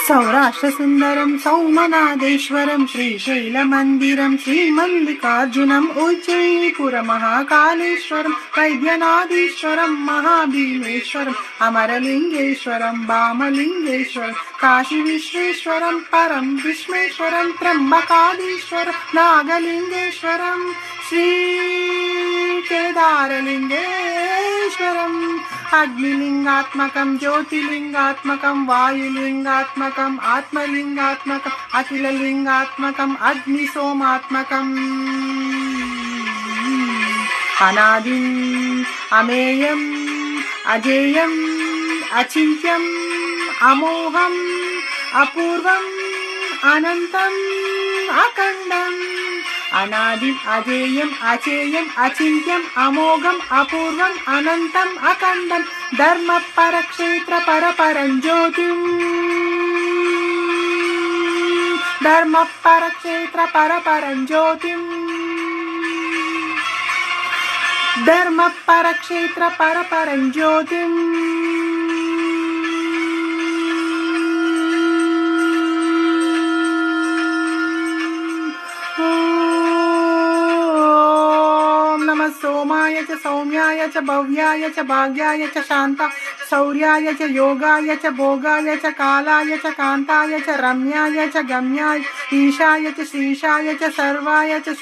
सौराष्ट्रसुन्दरं सौमनाथेश्वरं श्रीशैलमन्दिरं श्रीमल्लिकार्जुनम् उज्जयिपुरमहाकालेश्वरं वैद्यनाथीश्वरं महाभीमेश्वरम् अमरलिङ्गेश्वरं वामलिङ्गेश्वरं काशीविश्वेश्वरं परं विश्वेश्वरं त्र्यम्बकाधीश्वरं नागलिङ्गेश्वरं श्रीकेदारलिङ्गेश्वरम् अग्निलिङ्गात्मकं ज्योतिलिङ्गात्मकं वायुलिङ्गात्मकम् आत्मलिङ्गात्मकम् अखिललिङ्गात्मकम् अग्निसोमात्मकम् अनादिम् अमेयम् अजेयम् अचिन्त्यम् अमोघम् अपूर्वम् अनन्तम् अखण्डम् अनादिम् अजेयम् अचेयम् अचिन्त्यम् अमोघम् अपूर्वम् अनन्तम् अखण्डम् धर्मपरक्षेत्र परपरं ज्योतिम् धर्मपरक्षेत्र परपरं ज्योतिम् धर्मपरक्षेत्र परपरं ज्योतिम् सोमाय च सौम्याय च भव्याय च भाग्याय च शान्ता शौर्याय च योगाय च भोगाय च कालाय च कान्ताय च रम्याय च गम्याय ईशाय च श्रीशाय च सर्वाय च